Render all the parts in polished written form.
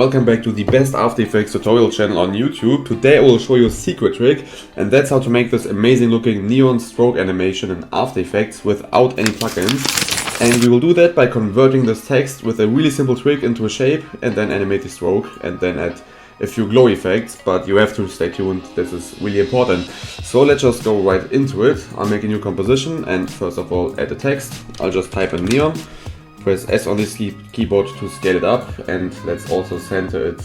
welcome back to the best After Effects tutorial channel on YouTube. Today I will show you a secret trick, and that's how to make this amazing looking neon stroke animation in After Effects without any plugins. And we will do that by converting this text with a really simple trick into a shape and then animate the stroke and then add a few glow effects, but you have to stay tuned, this is really important. So let's just go right into it. I'll make a new composition and first of all add the text. I'll just type in neon. Press S on this keyboard to scale it up, and let's also center it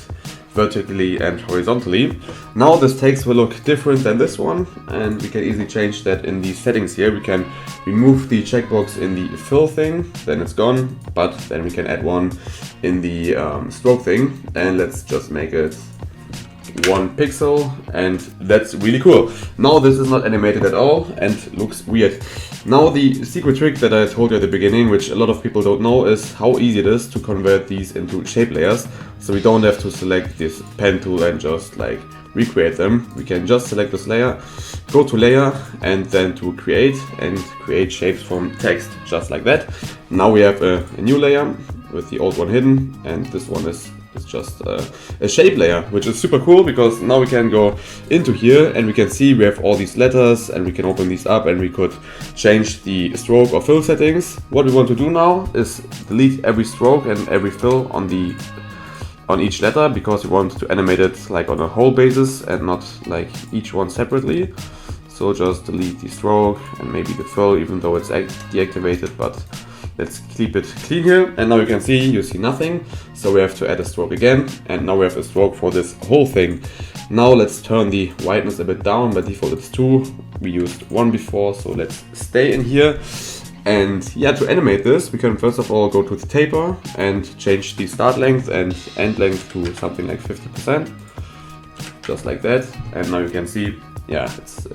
vertically and horizontally. Now this text will look different than this one, and we can easily change that in the settings here. We can remove the checkbox in the fill thing, then it's gone, but then we can add one in the stroke thing, and let's just make it 1 pixel, and that's really cool. Now this is not animated at all and looks weird. Now the secret trick that I told you at the beginning, which a lot of people don't know, is how easy it is to convert these into shape layers. So we don't have to select this pen tool and just like recreate them. We can just select this layer, go to layer, and then to create, and create shapes from text just like that. Now we have a new layer with the old one hidden, and this one is just a shape layer, which is super cool because now we can go into here and we can see we have all these letters, and we can open these up and we could change the stroke or fill settings. What we want to do now is delete every stroke and every fill on each letter, because we want to animate it like on a whole basis and not like each one separately. So just delete the stroke and maybe the fill, even though it's deactivated, but let's keep it clean here. And now you see nothing. So we have to add a stroke again, and now we have a stroke for this whole thing. Now let's turn the whiteness a bit down. By default it's 2. We used 1 before, so let's stay in here. And yeah, to animate this, we can first of all go to the taper and change the start length and end length to something like 50%. Just like that. And now you can see, yeah, it's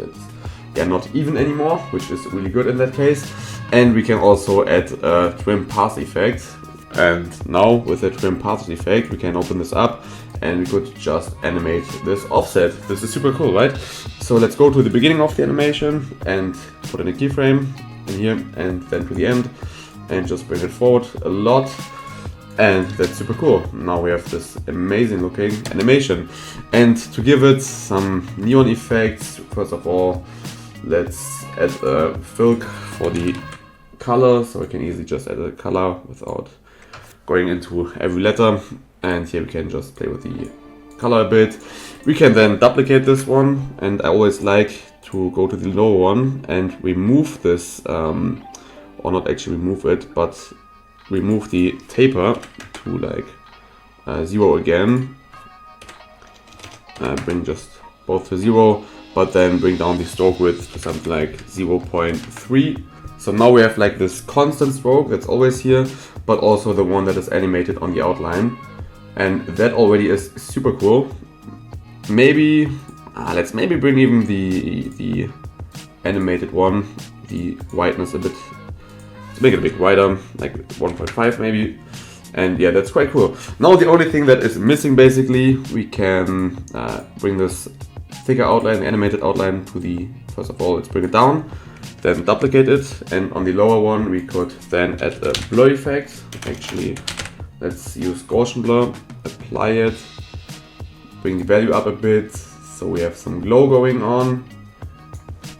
not even anymore, which is really good in that case. And we can also add a trim path effect. And now with the trim path effect, we can open this up and we could just animate this offset. This is super cool, right? So let's go to the beginning of the animation and put in a keyframe in here, and then to the end, and just bring it forward a lot. And that's super cool. Now we have this amazing looking animation. And to give it some neon effects, first of all, let's add a fill for the color, so we can easily just add a color without going into every letter. And here we can just play with the color a bit. We can then duplicate this one, and I always like to go to the lower one and remove this, or not actually remove it, but remove the taper to like 0 again. Bring just both to 0, but then bring down the stroke width to something like 0.3. So now we have like this constant stroke that's always here, but also the one that is animated on the outline. And that already is super cool. Maybe, let's maybe bring even the animated one, the whiteness a bit, let's make it a bit wider, like 1.5 maybe. And yeah, that's quite cool. Now the only thing that is missing, basically, we can bring this thicker outline, animated outline to the, first of all, let's bring it down, then duplicate it, and on the lower one we could then add a blur effect. Actually, let's use Gaussian blur, apply it, bring the value up a bit, so we have some glow going on.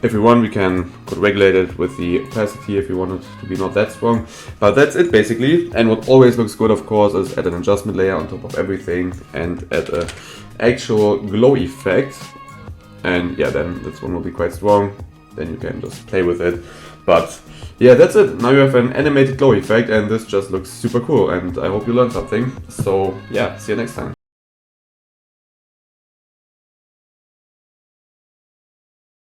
If we want, we could regulate it with the opacity if we want it to be not that strong. But that's it basically. And what always looks good, of course, is add an adjustment layer on top of everything and add a actual glow effect. And yeah, then this one will be quite strong. Then you can just play with it. But yeah, that's it. Now you have an animated glow effect, and this just looks super cool. And I hope you learned something. So yeah, see you next time.